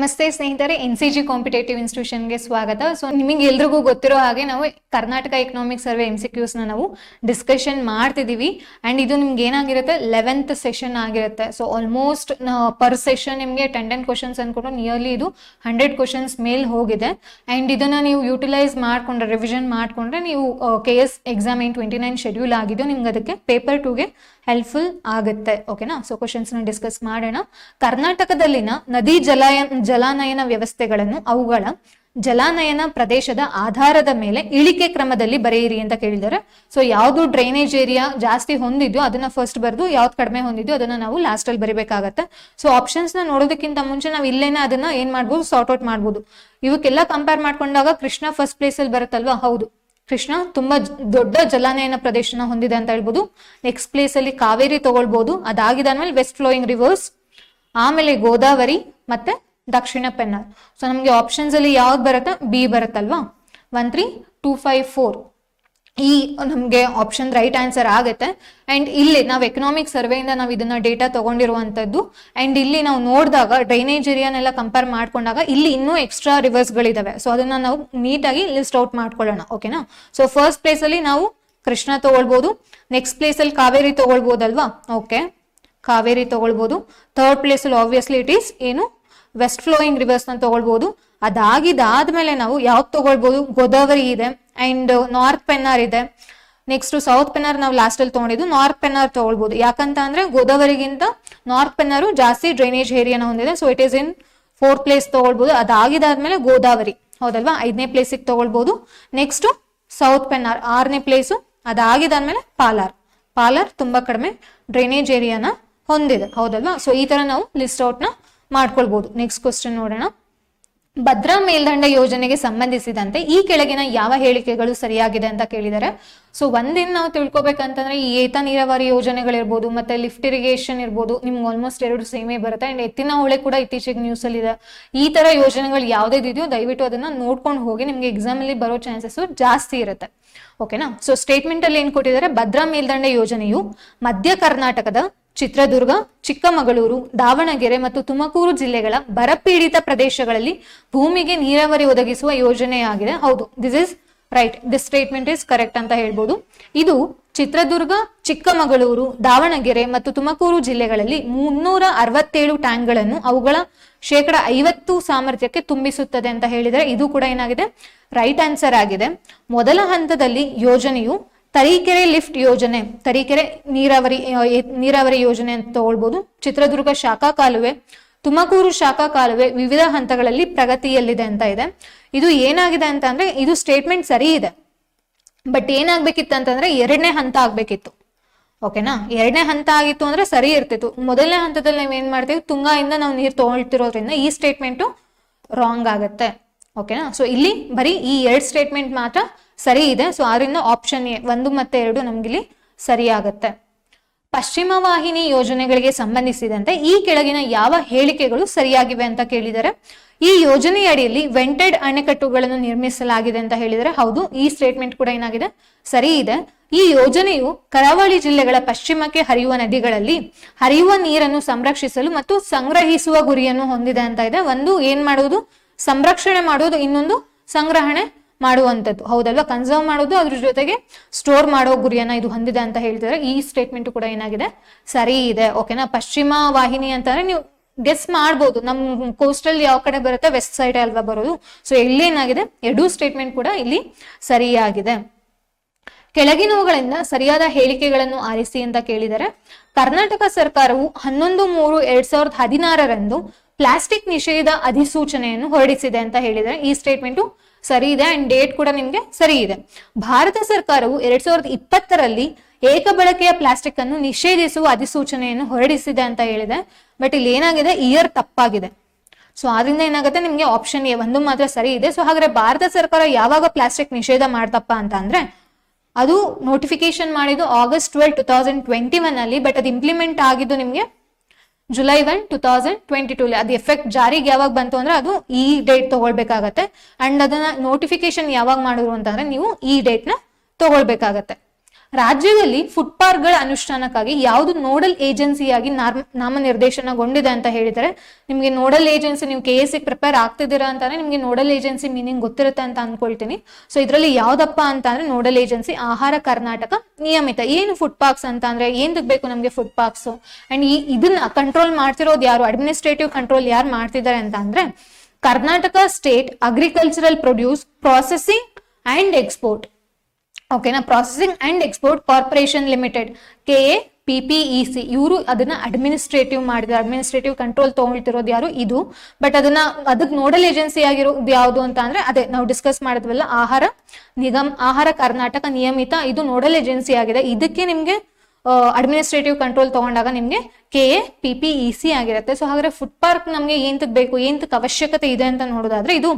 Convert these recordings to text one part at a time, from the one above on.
ನಮಸ್ತೆ ಸ್ನೇಹಿತರೆ, NCG competitive ಇನ್ಸ್ಟಿಟ್ಯೂಷನ್ಗೆ ಸ್ವಾಗತ. ಸೊ ನಿಮಗೆ ಎಲ್ರಿಗೂ ಗೊತ್ತಿರೋ ಹಾಗೆ ನಾವು ಕರ್ನಾಟಕ ಎಕನಾಮಿಕ್ ಸರ್ವೆ MCQs ನಾವು ಡಿಸ್ಕಷನ್ ಮಾಡ್ತಿದೀವಿ. ಅಂಡ್ ಇದು ನಿಮ್ಗೆ ಏನಾಗಿರುತ್ತೆ, 11th ಸೆಷನ್ ಆಗಿರುತ್ತೆ. ಸೊ ಆಲ್ಮೋಸ್ಟ್ ಪರ್ ಸೆಷನ್ ನಿಮಗೆ 10 ಕ್ವಶನ್ಸ್ ಅನ್ಕೊಂಡು ನಿಯರ್ಲಿ ಇದು 100 ಕ್ವಶನ್ಸ್ ಮೇಲ್ ಹೋಗಿದೆ. ಅಂಡ್ ಇದನ್ನ ನೀವು ಯೂಟಿಲೈಸ್ ಮಾಡ್ಕೊಂಡ್ರೆ, ರಿವಿಷನ್ ಮಾಡ್ಕೊಂಡ್ರೆ ನೀವು KS ಎಕ್ಸಾಮ್ 29 ಶೆಡ್ಯೂಲ್ ಆಗಿದ್ದು ನಿಮ್ಗೆ ಅದಕ್ಕೆ ಪೇಪರ್ 2ಗೆ ಹೆಲ್ಪ್ಫುಲ್ ಆಗುತ್ತೆ. ಓಕೆನಾ? ಸೊ ಕ್ವಶನ್ಸ್ ನ ಡಿಸ್ಕಸ್ ಮಾಡೋಣ. ಕರ್ನಾಟಕದಲ್ಲಿನ ನದಿ ಜಲಾನಯನ ವ್ಯವಸ್ಥೆಗಳನ್ನು ಅವುಗಳ ಜಲಾನಯನ ಪ್ರದೇಶದ ಆಧಾರದ ಮೇಲೆ ಇಳಿಕೆ ಕ್ರಮದಲ್ಲಿ ಬರೆಯಿರಿ ಅಂತ ಕೇಳಿದ್ದಾರೆ. ಸೊ ಯಾವ್ದು ಡ್ರೈನೇಜ್ ಏರಿಯಾ ಜಾಸ್ತಿ ಹೊಂದಿದ್ಯೋ ಅದನ್ನ ಫಸ್ಟ್ ಬರೆದು, ಯಾವ್ದು ಕಡಿಮೆ ಹೊಂದಿದ್ಯೋ ಅದನ್ನ ನಾವು ಲಾಸ್ಟ್ ಅಲ್ಲಿ ಬರಿಬೇಕಾಗತ್ತೆ. ಸೊ ಆಪ್ಷನ್ಸ್ ನ ನೋಡೋದಕ್ಕಿಂತ ಮುಂಚೆ ನಾವು ಇಲ್ಲೇನೆ ಅದನ್ನ ಏನ್ ಮಾಡ್ಬೋದು, ಸಾರ್ಟ್ ಔಟ್ ಮಾಡ್ಬೋದು. ಇವಕ್ಕೆಲ್ಲ ಕಂಪೇರ್ ಮಾಡ್ಕೊಂಡಾಗ ಕೃಷ್ಣ ಫಸ್ಟ್ ಪ್ಲೇಸ್ ಅಲ್ಲಿ ಬರುತ್ತಲ್ವಾ? ಹೌದು, ಕೃಷ್ಣ ತುಂಬಾ ದೊಡ್ಡ ಜಲಾನಯನ ಪ್ರದೇಶನ ಹೊಂದಿದೆ ಅಂತ ಹೇಳ್ಬೋದು. ನೆಕ್ಸ್ಟ್ ಪ್ಲೇಸ್ ಅಲ್ಲಿ ಕಾವೇರಿ ತಗೊಳ್ಬಹುದು. ಅದಾಗಿದಾದ್ಮೇಲೆ ವೆಸ್ಟ್ ಫ್ಲೋಯಿಂಗ್ ರಿವರ್ಸ್, ಆಮೇಲೆ ಗೋದಾವರಿ ಮತ್ತೆ ದಕ್ಷಿಣ ಪೆನ್ನಾರ್. ಸೊ ನಮ್ಗೆ ಆಪ್ಷನ್ಸ್ ಅಲ್ಲಿ ಯಾವ್ದು ಬರುತ್ತೆ? ಬಿ ಬರುತ್ತಲ್ವಾ? 1 3 2 5 4 ಈ ನಮ್ಗೆ ಆಪ್ಷನ್ ರೈಟ್ ಆನ್ಸರ್ ಆಗುತ್ತೆ. ಅಂಡ್ ಇಲ್ಲಿ ನಾವು ಎಕನಾಮಿಕ್ ಸರ್ವೆಯಿಂದ ನಾವು ಇದನ್ನ ಡೇಟಾ ತಗೊಂಡಿರುವಂತದ್ದು. ಅಂಡ್ ಇಲ್ಲಿ ನಾವು ನೋಡಿದಾಗ ಡ್ರೈನೇಜ್ ಏರಿಯಾನೆಲ್ಲ ಕಂಪೇರ್ ಮಾಡ್ಕೊಂಡಾಗ ಇಲ್ಲಿ ಇನ್ನೂ ಎಕ್ಸ್ಟ್ರಾ ರಿವರ್ಸ್ ಗಳಿದಾವೆ. ಸೊ ಅದನ್ನ ನಾವು ನೀಟಾಗಿ ಲಿಸ್ಟ್ ಔಟ್ ಮಾಡ್ಕೊಳ್ಳೋಣ. ಓಕೆನಾ? ಸೊ ಫಸ್ಟ್ ಪ್ಲೇಸ್ ಅಲ್ಲಿ ನಾವು ಕೃಷ್ಣ ತಗೊಳ್ಬಹುದು. ನೆಕ್ಸ್ಟ್ ಪ್ಲೇಸ್ ಅಲ್ಲಿ ಕಾವೇರಿ ತಗೊಳ್ಬಹುದಲ್ವಾ? ಓಕೆ, ಕಾವೇರಿ ತಗೊಳ್ಬಹುದು. ಥರ್ಡ್ ಪ್ಲೇಸ್ ಅಲ್ಲಿ ಆಬ್ವಿಯಸ್ಲಿ ಇಟ್ ಈಸ್ ಏನು, ವೆಸ್ಟ್ ಫ್ಲೋಯಿಂಗ್ ರಿವರ್ಸ್ ನ ತಗೊಳ್ಬಹುದು. ಅದಾದ್ಮೇಲೆ ನಾವು ಯಾವ್ದು ತಗೊಳ್ಬಹುದು? ಗೋದಾವರಿ ಇದೆ ಅಂಡ್ ನಾರ್ತ್ ಪೆನ್ನಾರ್ ಇದೆ. ನೆಕ್ಸ್ಟ್ ಸೌತ್ ಪೆನ್ನಾರ್ ನಾವು ಲಾಸ್ಟ್ ಅಲ್ಲಿ ತಗೊಂಡಿದ್ದು. ನಾರ್ತ್ ಪೆನ್ನಾರ್ ತಗೊಳ್ಬಹುದು. ಯಾಕಂತ ಅಂದ್ರೆ ಗೋದಾವರಿಗಿಂತ ನಾರ್ತ್ ಪೆನ್ನಾರು ಜಾಸ್ತಿ ಡ್ರೈನೇಜ್ ಏರಿಯಾನ ಹೊಂದಿದೆ. So it is in 4th place ತಗೊಳ್ಬಹುದು. ಅದಾಗಿದಾದ್ಮೇಲೆ ಗೋದಾವರಿ, ಹೌದಲ್ವಾ? 5ನೇ ಪ್ಲೇಸಿಗೆ ತಗೊಳ್ಬಹುದು. ನೆಕ್ಸ್ಟ್ ಸೌತ್ ಪೆನ್ನಾರ್ 6ನೇ ಪ್ಲೇಸು. ಅದಾಗಿದಾದ್ಮೇಲೆ ಪಾಲಾರ್ ತುಂಬಾ ಕಡಿಮೆ ಡ್ರೈನೇಜ್ ಏರಿಯಾನ ಹೊಂದಿದೆ, ಹೌದಲ್ವಾ? ಸೊ ಈ ತರ ನಾವು ಲಿಸ್ಟ್ ಔಟ್ ನ ಮಾಡ್ಕೊಳ್ಬಹುದು. ನೆಕ್ಸ್ಟ್ ಕ್ವಶನ್ ನೋಡೋಣ. ಭದ್ರಾ ಮೇಲ್ದಂಡ ಯೋಜನೆಗೆ ಸಂಬಂಧಿಸಿದಂತೆ ಈ ಕೆಳಗಿನ ಯಾವ ಹೇಳಿಕೆಗಳು ಸರಿಯಾಗಿದೆ ಅಂತ ಕೇಳಿದ್ದಾರೆ. ಸೊ ಒಂದಿನ ನಾವು ತಿಳ್ಕೊಬೇಕಂತಂದ್ರೆ ಈ ಏತ ನೀರಾವರಿ ಯೋಜನೆಗಳಿರ್ಬೋದು, ಮತ್ತೆ ಲಿಫ್ಟ್ ಇರಿಗೇಷನ್ ಇರ್ಬೋದು, ನಿಮ್ಗೆ ಆಲ್ಮೋಸ್ಟ್ 2 ಸೇಮೇ ಬರುತ್ತೆ. ಅಂಡ್ ಎತ್ತಿನ ಹೊಳೆ ಕೂಡ ಇತ್ತೀಚೆಗೆ ನ್ಯೂಸ್ ಅಲ್ಲಿ ಇದೆ. ಈ ತರ ಯೋಜನೆಗಳು ಯಾವ್ದಿದೆಯೋ ದಯವಿಟ್ಟು ಅದನ್ನ ನೋಡ್ಕೊಂಡು ಹೋಗಿ, ನಿಮ್ಗೆ ಎಕ್ಸಾಮ್ ಅಲ್ಲಿ ಬರೋ ಚಾನ್ಸಸ್ ಜಾಸ್ತಿ ಇರುತ್ತೆ. ಓಕೆನಾ? ಸೊ ಸ್ಟೇಟ್ಮೆಂಟ್ ಅಲ್ಲಿ ಏನ್ ಕೊಟ್ಟಿದ್ದಾರೆ? ಭದ್ರಾ ಮೇಲ್ದಂಡ ಯೋಜನೆಯು ಮಧ್ಯ ಕರ್ನಾಟಕದ ಚಿತ್ರದುರ್ಗ, ಚಿಕ್ಕಮಗಳೂರು, ದಾವಣಗೆರೆ ಮತ್ತು ತುಮಕೂರು ಜಿಲ್ಲೆಗಳ ಬರಪೀಡಿತ ಪ್ರದೇಶಗಳಲ್ಲಿ ಭೂಮಿಗೆ ನೀರಾವರಿ ಒದಗಿಸುವ ಯೋಜನೆಯಾಗಿದೆ. ಹೌದು, this is right, this statement is correct ಅಂತ ಹೇಳ್ಬೋದು. ಇದು ಚಿತ್ರದುರ್ಗ, ಚಿಕ್ಕಮಗಳೂರು, ದಾವಣಗೆರೆ ಮತ್ತು ತುಮಕೂರು ಜಿಲ್ಲೆಗಳಲ್ಲಿ 367 ಟ್ಯಾಂಕ್ಗಳನ್ನು ಅವುಗಳ 50% ಸಾಮರ್ಥ್ಯಕ್ಕೆ ತುಂಬಿಸುತ್ತದೆ ಅಂತ ಹೇಳಿದರೆ ಇದು ಕೂಡ ಏನಾಗಿದೆ? ರೈಟ್ ಆನ್ಸರ್ ಆಗಿದೆ. ಮೊದಲ ಹಂತದಲ್ಲಿ ಯೋಜನೆಯು ತರೀಕೆರೆ ಲಿಫ್ಟ್ ಯೋಜನೆ, ತರೀಕೆರೆ ನೀರಾವರಿ ಯೋಜನೆ ಅಂತ ತಗೊಳ್ಬಹುದು. ಚಿತ್ರದುರ್ಗ ಶಾಖಾ ಕಾಲುವೆ, ತುಮಕೂರು ಶಾಖಾ ಕಾಲುವೆ ವಿವಿಧ ಹಂತಗಳಲ್ಲಿ ಪ್ರಗತಿಯಲ್ಲಿದೆ ಅಂತ ಇದೆ. ಇದು ಏನಾಗಿದೆ ಅಂತ ಅಂದ್ರೆ, ಇದು ಸ್ಟೇಟ್ಮೆಂಟ್ ಸರಿ ಇದೆ, ಬಟ್ ಏನಾಗ್ಬೇಕಿತ್ತು ಅಂತಂದ್ರೆ 2ನೇ ಹಂತ ಆಗ್ಬೇಕಿತ್ತು. ಓಕೆನಾ? 2ನೇ ಹಂತ ಆಗಿತ್ತು ಅಂದ್ರೆ ಸರಿ ಇರ್ತಿತ್ತು. ಮೊದಲನೇ ಹಂತದಲ್ಲಿ ನಾವ್ ಏನ್ ಮಾಡ್ತೀವಿ, ತುಂಗಾಯಿಂದ ನಾವು ನೀರು ತಗೊಳ್ತಿರೋದ್ರಿಂದ ಈ ಸ್ಟೇಟ್ಮೆಂಟು ರಾಂಗ್ ಆಗುತ್ತೆ. ಓಕೆನಾ? ಸೊ ಇಲ್ಲಿ ಬರೀ ಈ 2 ಸ್ಟೇಟ್ಮೆಂಟ್ ಮಾತ್ರ ಸರಿ ಇದೆ. ಸೊ ಆದ್ರಿಂದ ಆಪ್ಷನ್ ಎ 1 ಮತ್ತೆ 2 ನಮ್ಗಿಲ್ಲಿ ಸರಿ ಆಗುತ್ತೆ. ಪಶ್ಚಿಮ ವಾಹಿನಿ ಯೋಜನೆಗಳಿಗೆ ಸಂಬಂಧಿಸಿದಂತೆ ಈ ಕೆಳಗಿನ ಯಾವ ಹೇಳಿಕೆಗಳು ಸರಿಯಾಗಿವೆ ಅಂತ ಕೇಳಿದರೆ, ಈ ಯೋಜನೆಯ ಅಡಿಯಲ್ಲಿ ವೆಂಟೆಡ್ ಅಣೆಕಟ್ಟುಗಳನ್ನು ನಿರ್ಮಿಸಲಾಗಿದೆ ಅಂತ ಹೇಳಿದರೆ ಹೌದು, ಈ ಸ್ಟೇಟ್ಮೆಂಟ್ ಕೂಡ ಏನಾಗಿದೆ? ಸರಿ ಇದೆ. ಈ ಯೋಜನೆಯು ಕರಾವಳಿ ಜಿಲ್ಲೆಗಳ ಪಶ್ಚಿಮಕ್ಕೆ ಹರಿಯುವ ನದಿಗಳಲ್ಲಿ ಹರಿಯುವ ನೀರನ್ನು ಸಂರಕ್ಷಿಸಲು ಮತ್ತು ಸಂಗ್ರಹಿಸುವ ಗುರಿಯನ್ನು ಹೊಂದಿದೆ ಅಂತ ಇದೆ. ಒಂದು ಏನ್ ಮಾಡುವುದು? ಸಂರಕ್ಷಣೆ ಮಾಡುವುದು, ಇನ್ನೊಂದು ಸಂಗ್ರಹಣೆ ಮಾಡುವಂಥದ್ದು, ಹೌದಲ್ವಾ? ಕನ್ಸರ್ವ್ ಮಾಡೋದು, ಅದ್ರ ಜೊತೆಗೆ ಸ್ಟೋರ್ ಮಾಡೋ ಗುರಿಯನ್ನ ಇದು ಹೊಂದಿದೆ ಅಂತ ಹೇಳ್ತಿದ್ದಾರೆ. ಈ ಸ್ಟೇಟ್ಮೆಂಟ್ ಕೂಡ ಏನಾಗಿದೆ? ಸರಿ ಇದೆ. ಓಕೆನಾ? ಪಶ್ಚಿಮ ವಾಹಿನಿ ಅಂತಂದ್ರೆ ನೀವು ಗೆಸ್ ಮಾಡ್ಬೋದು, ನಮ್ ಕೋಸ್ಟಲ್ ಯಾವ ಕಡೆ ಬರುತ್ತೆ? ವೆಸ್ಟ್ ಸೈಡ್ ಅಲ್ವಾ ಬರೋದು. ಸೊ ಇಲ್ಲಿ ಏನಾಗಿದೆ? 2 ಸ್ಟೇಟ್ಮೆಂಟ್ ಕೂಡ ಇಲ್ಲಿ ಸರಿಯಾಗಿದೆ. ಕೆಳಗಿನವುಗಳಿಂದ ಸರಿಯಾದ ಹೇಳಿಕೆಗಳನ್ನು ಆರಿಸಿ ಅಂತ ಕೇಳಿದರೆ, ಕರ್ನಾಟಕ ಸರ್ಕಾರವು 11/3/2016 ಪ್ಲಾಸ್ಟಿಕ್ ನಿಷೇಧ ಅಧಿಸೂಚನೆಯನ್ನು ಹೊರಡಿಸಿದೆ ಅಂತ ಹೇಳಿದರೆ ಈ ಸ್ಟೇಟ್ಮೆಂಟು ಸರಿ ಇದೆ. ಅಂಡ್ ಡೇಟ್ ಕೂಡ ನಿಮ್ಗೆ ಸರಿ ಇದೆ. ಭಾರತ ಸರ್ಕಾರವು 2020ರಲ್ಲಿ ಏಕ ಬಳಕೆಯ ಪ್ಲಾಸ್ಟಿಕ್ ಅನ್ನು ನಿಷೇಧಿಸುವ ಅಧಿಸೂಚನೆಯನ್ನು ಹೊರಡಿಸಿದೆ ಅಂತ ಹೇಳಿದೆ. ಬಟ್ ಇಲ್ಲಿ ಏನಾಗಿದೆ? ಇಯರ್ ತಪ್ಪಾಗಿದೆ. ಸೊ ಆದ್ರಿಂದ ಏನಾಗುತ್ತೆ? ನಿಮ್ಗೆ ಆಪ್ಷನ್ ಎ 1 ಮಾತ್ರ ಸರಿ ಇದೆ. ಸೊ ಹಾಗಾದ್ರೆ ಭಾರತ ಸರ್ಕಾರ ಯಾವಾಗ ಪ್ಲಾಸ್ಟಿಕ್ ನಿಷೇಧ ಮಾಡ್ತಪ್ಪ ಅಂತ ಅಂದ್ರೆ, ಅದು ನೋಟಿಫಿಕೇಶನ್ ಮಾಡಿದ್ದು August 12, 2021 ಅಲ್ಲಿ. ಬಟ್ ಅದು ಇಂಪ್ಲಿಮೆಂಟ್ ಆಗಿದ್ದು ನಿಮ್ಗೆ July 1, 2022. ಅದು ಎಫೆಕ್ಟ್ ಜಾರಿಗೆ ಯಾವಾಗ ಬಂತು ಅಂದ್ರೆ ಅದು ಈ ಡೇಟ್ ತಗೊಳ್ಬೇಕಾಗತ್ತೆ. ಅಂಡ್ ಅದನ್ನ ನೋಟಿಫಿಕೇಶನ್ ಯಾವಾಗ ಮಾಡಿದ್ರು ಅಂತಂದ್ರೆ ನೀವು ಈ ಡೇಟ್ ನ ತಗೊಳ್ಬೇಕಾಗತ್ತೆ. ರಾಜ್ಯದಲ್ಲಿ ಫುಡ್ ಪಾರ್ಕ್ಗಳ ಅನುಷ್ಠಾನಕ್ಕಾಗಿ ಯಾವುದು ನೋಡಲ್ ಏಜೆನ್ಸಿಯಾಗಿ ನಾಮನಿರ್ದೇಶನಗೊಂಡಿದೆ ಅಂತ ಹೇಳಿದರೆ, ನಿಮಗೆ ನೋಡಲ್ ಏಜೆನ್ಸಿ, ನೀವು KSC ಪ್ರಿಪೇರ್ ಆಗ್ತಿದ್ದೀರಾ ಅಂತಾನೆ ನಿಮಗೆ ನೋಡಲ್ ಏಜೆನ್ಸಿ ಮೀನಿಂಗ್ ಗೊತ್ತಿರುತ್ತೆ ಅಂತ ಅನ್ಕೊಳ್ತೀನಿ. ಸೊ ಇದರಲ್ಲಿ ಯಾವ್ದಪ್ಪ ಅಂತ ಅಂದ್ರೆ ನೋಡಲ್ ಏಜೆನ್ಸಿ ಆಹಾರ ಕರ್ನಾಟಕ ನಿಯಮಿತ. ಏನು ಫುಡ್ ಪಾರ್ಕ್ಸ್ ಅಂತ ಅಂದ್ರೆ ಏನ್ದಕ್ ಬೇಕು ನಮ್ಗೆ ಫುಡ್ ಪಾರ್ಕ್ಸ್, ಅಂಡ್ ಇದನ್ನ ಕಂಟ್ರೋಲ್ ಮಾಡ್ತಿರೋದು ಯಾರು, ಅಡ್ಮಿನಿಸ್ಟ್ರೇಟಿವ್ ಕಂಟ್ರೋಲ್ ಯಾರು ಮಾಡ್ತಿದ್ದಾರೆ ಅಂತ ಅಂದ್ರೆ Karnataka state agricultural produce processing and export. ಓಕೆನಾ, processing and export corporation limited, KAPPEC, ಇವರು ಅದನ್ನ ಅಡ್ಮಿನಿಸ್ಟ್ರೇಟಿವ್ ಮಾಡಿದ್ರು. ಅಡ್ಮಿನಿಸ್ಟ್ರೇಟಿವ್ ಕಂಟ್ರೋಲ್ ತಗೊಳ್ತಿರೋದು ಯಾರು, ಇದು. ಬಟ್ ಅದಕ್ಕೆ ನೋಡಲ್ ಏಜೆನ್ಸಿ ಆಗಿರೋದು ಯಾವುದು ಅಂತ ಅಂದ್ರೆ ಅದೇ ನಾವು ಡಿಸ್ಕಸ್ ಮಾಡಿದ್ವಲ್ಲ, ಆಹಾರ ಕರ್ನಾಟಕ ನಿಯಮಿತ, ಇದು ನೋಡಲ್ ಏಜೆನ್ಸಿ ಆಗಿದೆ. ಇದಕ್ಕೆ ನಿಮ್ಗೆ ಅಡ್ಮಿನಿಸ್ಟ್ರೇಟಿವ್ ಕಂಟ್ರೋಲ್ ತಗೊಂಡಾಗ ನಿಮ್ಗೆ KAPPEC ಆಗಿರುತ್ತೆ. ಸೊ ಹಾಗಾದ್ರೆ ಫುಡ್ ಪಾರ್ಕ್ ನಮ್ಗೆ ಏಂತಕ್ ಬೇಕು, ಏಂತಕ್ ಅವಶ್ಯಕತೆ ಇದೆ ಅಂತ ನೋಡೋದಾದ್ರೆ, ಇದು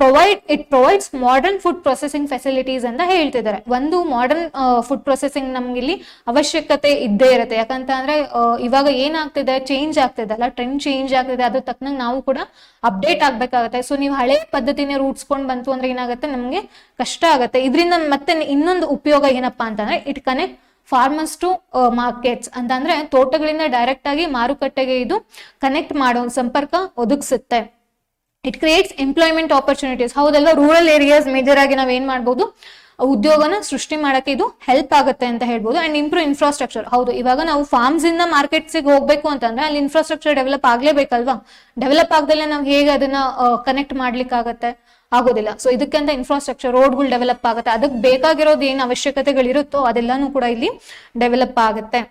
provides modern food processing facilities ಅಂತ ಹೇಳ್ತಿದ್ದಾರೆ. ಒಂದು ಮಾಡರ್ನ್ ಫುಡ್ ಪ್ರೊಸೆಸಿಂಗ್ ನಮ್ಗೆ ಇಲ್ಲಿ ಅವಶ್ಯಕತೆ ಇದ್ದೇ ಇರುತ್ತೆ. ಯಾಕಂತ ಅಂದ್ರೆ ಇವಾಗ ಏನಾಗ್ತಿದೆ, ಚೇಂಜ್ ಆಗ್ತಿದೆ ಅಲ್ಲ, ಟ್ರೆಂಡ್ ಚೇಂಜ್ ಆಗ್ತಿದೆ, ಅದ್ರ ತಕ್ಕನಂಗೆ ನಾವು ಕೂಡ ಅಪ್ಡೇಟ್ ಆಗ್ಬೇಕಾಗತ್ತೆ. ಸೊ ನೀವು ಹಳೆ ಪದ್ಧತಿನೇ ರೂಢಿಸ್ಕೊಂಡು ಬಂತು ಅಂದ್ರೆ ಏನಾಗುತ್ತೆ, ನಮ್ಗೆ ಕಷ್ಟ ಆಗುತ್ತೆ. ಇದರಿಂದ ಮತ್ತೆ ಇನ್ನೊಂದು ಉಪಯೋಗ ಏನಪ್ಪಾ ಅಂತಂದ್ರೆ, it connect farmers to markets ಅಂತ ಅಂದ್ರೆ ತೋಟಗಳಿಂದ ಡೈರೆಕ್ಟ್ ಆಗಿ ಮಾರುಕಟ್ಟೆಗೆ ಇದು ಕನೆಕ್ಟ್ ಮಾಡೋ ಸಂಪರ್ಕ ಒದಗಿಸುತ್ತೆ. It creates employment opportunities. ಹೌದಲ್ವಾ, ರೂರಲ್ ಏರಿಯಾಸ್ ಮೇಜರ್ ಆಗಿ ನಾವ್ ಏನ್ ಮಾಡ್ಬೋದು, ಉದ್ಯೋಗನ ಸೃಷ್ಟಿ ಮಾಡಕ್ಕೆ ಇದು ಹೆಲ್ಪ್ ಆಗುತ್ತೆ ಅಂತ ಹೇಳ್ಬೋದು. And improve infrastructure. ಹೌದು, ಇವಾಗ ನಾವು ಫಾರ್ಮ್ಸ್ ಇಂದ ಮಾರ್ಕೆಟ್ಸ್ ಹೋಗ್ಬೇಕು ಅಂತಂದ್ರೆ ಅಲ್ಲಿ ಇನ್ಫ್ರಾಸ್ಟ್ರಕ್ಚರ್ ಡೆವಲಪ್ ಆಗ್ಲೇಬೇಕಲ್ವಾ. ಡೆವಲಪ್ ಆಗದಲ್ಲೇ ನಾವು ಹೇಗೆ ಅದನ್ನ ಕನೆಕ್ಟ್ ಮಾಡ್ಲಿಕ್ಕೆ ಆಗತ್ತೆ, ಆಗೋದಿಲ್ಲ. ಸೊ ಇದಕ್ಕಂತ ಇನ್ಫ್ರಾಸ್ಟ್ರಕ್ಚರ್, ರೋಡ್ಗಳು ಡೆವಲಪ್ ಆಗುತ್ತೆ. ಅದಕ್ಕೆ ಬೇಕಾಗಿರೋದು ಏನು ಅವಶ್ಯಕತೆಗಳಿರುತ್ತೋ ಅದೆಲ್ಲಾನು ಕೂಡ ಇಲ್ಲಿ ಡೆವಲಪ್ ಆಗುತ್ತೆ.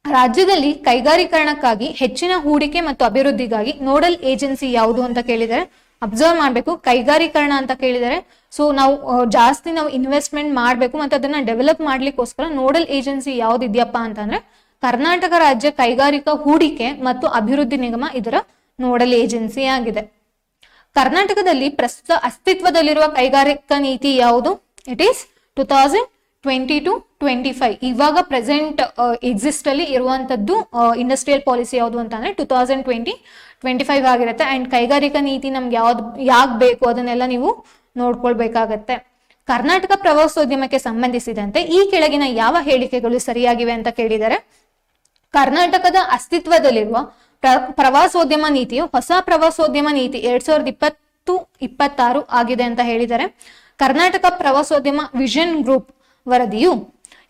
ರಾಜ್ಯದಲ್ಲಿ ಕೈಗಾರೀಕರಣಕ್ಕಾಗಿ ಹೆಚ್ಚಿನ ಹೂಡಿಕೆ ಮತ್ತು ಅಭಿವೃದ್ಧಿಗಾಗಿ ನೋಡಲ್ ಏಜೆನ್ಸಿ ಯಾವುದು ಅಂತ ಕೇಳಿದರೆ, ಅಬ್ಸರ್ವ್ ಮಾಡ್ಬೇಕು, ಕೈಗಾರೀಕರಣ ಅಂತ ಕೇಳಿದರೆ, ಸೊ ನಾವು ಜಾಸ್ತಿ ನಾವು ಇನ್ವೆಸ್ಟ್ಮೆಂಟ್ ಮಾಡ್ಬೇಕು ಮತ್ತೆ ಅದನ್ನ ಡೆವಲಪ್ ಮಾಡ್ಲಿಕ್ಕೋಸ್ಕರ ನೋಡಲ್ ಏಜೆನ್ಸಿ ಯಾವ್ದಿದ್ಯಪ್ಪ ಅಂತಂದ್ರೆ ಕರ್ನಾಟಕ ರಾಜ್ಯ ಕೈಗಾರಿಕಾ ಹೂಡಿಕೆ ಮತ್ತು ಅಭಿವೃದ್ಧಿ ನಿಗಮ ಇದರ ನೋಡಲ್ ಏಜೆನ್ಸಿ ಆಗಿದೆ. ಕರ್ನಾಟಕದಲ್ಲಿ ಪ್ರಸ್ತುತ ಅಸ್ತಿತ್ವದಲ್ಲಿರುವ ಕೈಗಾರಿಕಾ ನೀತಿ ಯಾವುದು? It is 2020-25. ಇವಾಗ ಪ್ರೆಸೆಂಟ್ ಎಕ್ಸಿಸ್ಟ್ ಅಲ್ಲಿ ಇರುವಂತದ್ದು ಇಂಡಸ್ಟ್ರಿಯಲ್ ಪಾಲಿಸಿ ಯಾವುದು ಅಂತಂದ್ರೆ 2020-25 ಆಗಿರುತ್ತೆ. ಅಂಡ್ ಕೈಗಾರಿಕಾ ನೀತಿ ನಮ್ಗೆ ಯಾಕೆ ಬೇಕು ಅದನ್ನೆಲ್ಲ ನೀವು ನೋಡ್ಕೊಳ್ಬೇಕಾಗತ್ತೆ. ಕರ್ನಾಟಕ ಪ್ರವಾಸೋದ್ಯಮಕ್ಕೆ ಸಂಬಂಧಿಸಿದಂತೆ ಈ ಕೆಳಗಿನ ಯಾವ ಹೇಳಿಕೆಗಳು ಸರಿಯಾಗಿವೆ ಅಂತ ಕೇಳಿದರೆ, ಕರ್ನಾಟಕದ ಅಸ್ತಿತ್ವದಲ್ಲಿರುವ ಪ್ರವಾಸೋದ್ಯಮ ನೀತಿಯು ಹೊಸ ಪ್ರವಾಸೋದ್ಯಮ ನೀತಿ 2020-26 ಆಗಿದೆ ಅಂತ ಹೇಳಿದರೆ, ಕರ್ನಾಟಕ ಪ್ರವಾಸೋದ್ಯಮ ವಿಷನ್ ಗ್ರೂಪ್ ವರದಿಯು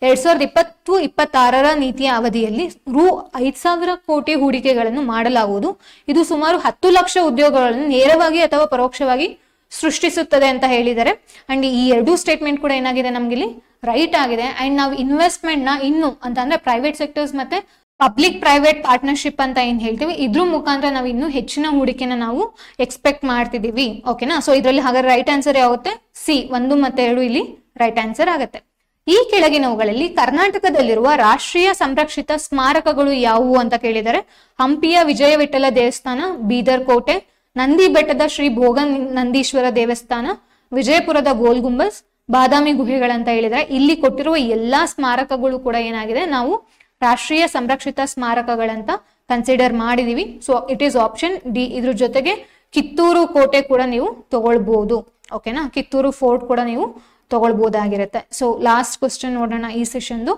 2020-26 ನೀತಿಯ ಅವಧಿಯಲ್ಲಿ ರೂ. 5,000 ಕೋಟಿ ಹೂಡಿಕೆಗಳನ್ನು ಮಾಡಲಾಗುವುದು. ಇದು ಸುಮಾರು 10 ಲಕ್ಷ ಉದ್ಯೋಗಗಳನ್ನು ನೇರವಾಗಿ ಅಥವಾ ಪರೋಕ್ಷವಾಗಿ ಸೃಷ್ಟಿಸುತ್ತದೆ ಅಂತ ಹೇಳಿದ್ದಾರೆ. ಅಂಡ್ ಈ ಎರಡೂ ಸ್ಟೇಟ್ಮೆಂಟ್ ಕೂಡ ಏನಾಗಿದೆ ನಮ್ಗಿಲ್ಲಿ ರೈಟ್ ಆಗಿದೆ. ಅಂಡ್ ನಾವು ಇನ್ವೆಸ್ಟ್ಮೆಂಟ್ ನ ಇನ್ನು ಅಂತ ಅಂದ್ರೆ ಪ್ರೈವೇಟ್ ಸೆಕ್ಟರ್ಸ್ ಮತ್ತೆ ಪಬ್ಲಿಕ್ ಪ್ರೈವೇಟ್ ಪಾರ್ಟ್ನರ್ಶಿಪ್ ಅಂತ ಏನ್ ಹೇಳ್ತೀವಿ, ಇದ್ರ ಮುಖಾಂತರ ನಾವು ಇನ್ನೂ ಹೆಚ್ಚಿನ ಹೂಡಿಕೆನ ನಾವು ಎಕ್ಸ್ಪೆಕ್ಟ್ ಮಾಡ್ತಿದೀವಿ. ಓಕೆನಾ, ಸೊ ಇದರಲ್ಲಿ ಹಾಗಾದ್ರೆ ರೈಟ್ ಆನ್ಸರ್ ಯಾಗುತ್ತೆ? ಸಿ 1 ಮತ್ತು 2 ಇಲ್ಲಿ ರೈಟ್ ಆನ್ಸರ್ ಆಗುತ್ತೆ. ಈ ಕೆಳಗಿನವುಗಳಲ್ಲಿ ಕರ್ನಾಟಕದಲ್ಲಿರುವ ರಾಷ್ಟ್ರೀಯ ಸಂರಕ್ಷಿತ ಸ್ಮಾರಕಗಳು ಯಾವುವು ಅಂತ ಕೇಳಿದರೆ, ಹಂಪಿಯ ವಿಜಯ ವಿಠಲ ದೇವಸ್ಥಾನ, ಬೀದರ್ ಕೋಟೆ, ನಂದಿ ಬೆಟ್ಟದ ಶ್ರೀ ಭೋಗ ನಂದೀಶ್ವರ ದೇವಸ್ಥಾನ, ವಿಜಯಪುರದ ಗೋಲ್ ಗುಂಬಸ್, ಬಾದಾಮಿ ಗುಹೆಗಳಂತ ಹೇಳಿದ್ರೆ, ಇಲ್ಲಿ ಕೊಟ್ಟಿರುವ ಎಲ್ಲಾ ಸ್ಮಾರಕಗಳು ಕೂಡ ಏನಾಗಿದೆ, ನಾವು ರಾಷ್ಟ್ರೀಯ ಸಂರಕ್ಷಿತ ಸ್ಮಾರಕಗಳಂತ ಕನ್ಸಿಡರ್ ಮಾಡಿದೀವಿ. So it is option D. ಇದ್ರ ಜೊತೆಗೆ ಕಿತ್ತೂರು ಕೋಟೆ ಕೂಡ ನೀವು ತಗೊಳ್ಬಹುದು. ಓಕೆನಾ, ಕಿತ್ತೂರು ಫೋರ್ಟ್ ಕೂಡ ನೀವು ತಗೊಳ್ಬಹುದಾಗಿರುತ್ತೆ. ಸೊ ಲಾಸ್ಟ್ ಕ್ವಶನ್ ನೋಡೋಣ ಈ ಸೆಷನ್ದು.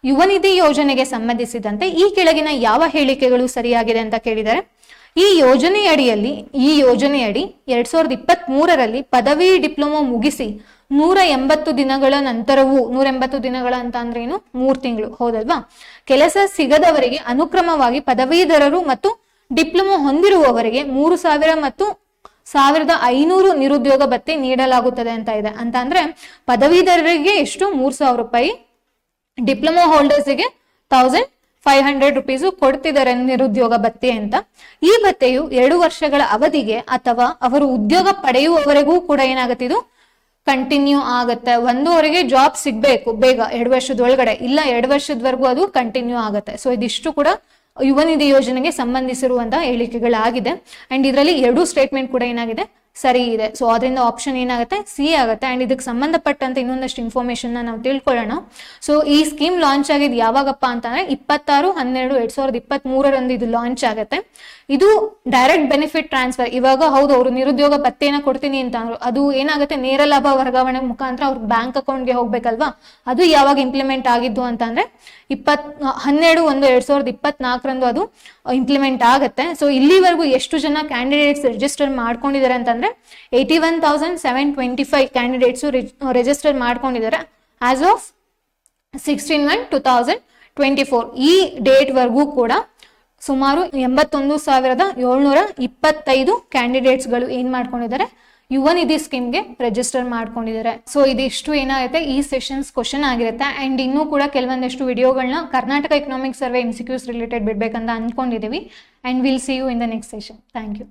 ಯುವ ನಿಧಿ ಯೋಜನೆಗೆ ಸಂಬಂಧಿಸಿದಂತೆ ಈ ಕೆಳಗಿನ ಯಾವ ಹೇಳಿಕೆಗಳು ಸರಿಯಾಗಿದೆ ಅಂತ ಕೇಳಿದರೆ, ಈ ಯೋಜನೆಯಡಿ 2023ರಲ್ಲಿ ಪದವಿ ಡಿಪ್ಲೊಮಾ ಮುಗಿಸಿ 180 ದಿನಗಳ ನಂತರವೂ, 180 ದಿನಗಳ ಅಂತ ಅಂದ್ರೆ ಏನು, 3 ತಿಂಗಳು, ಹೌದಲ್ವಾ, ಕೆಲಸ ಸಿಗದವರಿಗೆ ಅನುಕ್ರಮವಾಗಿ ಪದವೀಧರರು ಮತ್ತು ಡಿಪ್ಲೊಮಾ ಹೊಂದಿರುವವರಿಗೆ 3,000 ಮತ್ತು 1,500 ನಿರುದ್ಯೋಗ ಭತ್ಯೆ ನೀಡಲಾಗುತ್ತದೆ ಅಂತ ಇದೆ. ಅಂತ ಅಂದ್ರೆ ಪದವೀಧರರಿಗೆ ಎಷ್ಟು, 3,000 ರೂಪಾಯಿ, ಡಿಪ್ಲೊಮಾ ಹೋಲ್ಡರ್ಸ್ಗೆ 1,500 ರೂಪೀಸ್ ಕೊಡ್ತಿದ್ದಾರೆ ನಿರುದ್ಯೋಗ ಭತ್ಯೆ ಅಂತ. ಈ ಭತ್ಯೆಯು 2 ವರ್ಷಗಳ ಅವಧಿಗೆ ಅಥವಾ ಅವರು ಉದ್ಯೋಗ ಪಡೆಯುವವರೆಗೂ ಕೂಡ ಏನಾಗುತ್ತೆ, ಇದು ಕಂಟಿನ್ಯೂ ಆಗತ್ತೆ. ಒಂದೂವರೆಗೆ ಜಾಬ್ ಸಿಗ್ಬೇಕು ಬೇಗ 2 ವರ್ಷದೊಳಗಡೆ, ಇಲ್ಲ 2 ವರ್ಷದವರೆಗೂ ಅದು ಕಂಟಿನ್ಯೂ ಆಗತ್ತೆ. ಸೊ ಇದಿಷ್ಟು ಕೂಡ ಯುವ ನಿಧಿ ಯೋಜನೆಗೆ ಸಂಬಂಧಿಸಿರುವಂತಹ ಹೇಳಿಕೆಗಳಾಗಿದೆ. ಅಂಡ್ ಇದರಲ್ಲಿ 2 ಸ್ಟೇಟ್ಮೆಂಟ್ ಕೂಡ ಏನಾಗಿದೆ ಸರಿ ಇದೆ. ಸೊ ಅದರಿಂದ ಆಪ್ಷನ್ ಏನಾಗುತ್ತೆ, ಸಿ ಆಗುತ್ತೆ. ಅಂಡ್ ಇದಕ್ಕೆ ಸಂಬಂಧಪಟ್ಟಂತೆ ಇನ್ನೊಂದಷ್ಟು ಇನ್ಫಾರ್ಮೇಶನ್ ನಾವು ತಿಳ್ಕೊಳ್ಳೋಣ. ಸೊ ಈ ಸ್ಕೀಮ್ ಲಾಂಚ್ ಆಗಿದ್ದು ಯಾವಾಗಪ್ಪ ಅಂತಂದ್ರೆ 26/12/2023 ಇದು ಲಾಂಚ್ ಆಗುತ್ತೆ. ಇದು ಡೈರೆಕ್ಟ್ ಬೆನಿಫಿಟ್ ಟ್ರಾನ್ಸ್ಫರ್. ಇವಾಗ ಹೌದು ಅವರು ನಿರುದ್ಯೋಗ ಭತ್ಯೆನ ಕೊಡ್ತೀನಿ ಅಂತ ಅಂದ್ರು, ಅದು ಏನಾಗುತ್ತೆ ನೇರ ಲಾಭ ವರ್ಗಾವಣೆ ಮುಖಾಂತರ ಅವ್ರ ಬ್ಯಾಂಕ್ ಅಕೌಂಟ್ಗೆ ಹೋಗ್ಬೇಕಲ್ವಾ. ಅದು ಯಾವಾಗ ಇಂಪ್ಲಿಮೆಂಟ್ ಆಗಿದ್ದು ಅಂತಂದ್ರೆ 12/1/2024 ಅದು ಇಂಪ್ಲಿಮೆಂಟ್ ಆಗುತ್ತೆ. ಸೊ ಇಲ್ಲಿವರೆಗೂ ಎಷ್ಟು ಜನ ಕ್ಯಾಂಡಿಡೇಟ್ಸ್ ರಿಜಿಸ್ಟರ್ ಮಾಡ್ಕೊಂಡಿದ್ದಾರೆ ಅಂತಂದ್ರೆ 81,725 ಕ್ಯಾಂಡಿಡೇಟ್ಸ್ ರಿಜಿಸ್ಟರ್ ಮಾಡ್ಕೊಂಡಿದ್ದಾರೆ ಆಸ್ ಆಫ್ 16/1/2024. ಈ ಡೇಟ್ ವರ್ಗೂ ಕೂಡ ಸುಮಾರು 81,725 ಕ್ಯಾಂಡಿಡೇಟ್ಸ್ಗಳು ಏನ್ ಮಾಡ್ಕೊಂಡಿದ್ದಾರೆ, ಯುವ ನಿಧಿ ಸ್ಕೀಮ್ಗೆ ರಿಜಿಸ್ಟರ್ ಮಾಡ್ಕೊಂಡಿದ್ದಾರೆ. ಸೊ ಇದಿಷ್ಟು ಏನಾಗುತ್ತೆ ಈ ಸೆಷನ್ಸ್ ಕ್ವಶನ್ ಆಗಿರುತ್ತೆ. ಅಂಡ್ ಇನ್ನೂ ಕೂಡ ಕೆಲವೊಂದಷ್ಟು ವಿಡಿಯೋಗಳನ್ನ Karnataka economic survey MCQs related ಬಿಡ್ಬೇಕಂತ ಅನ್ಕೊಂಡಿದೀವಿ. And will see you in the next session. Thank you.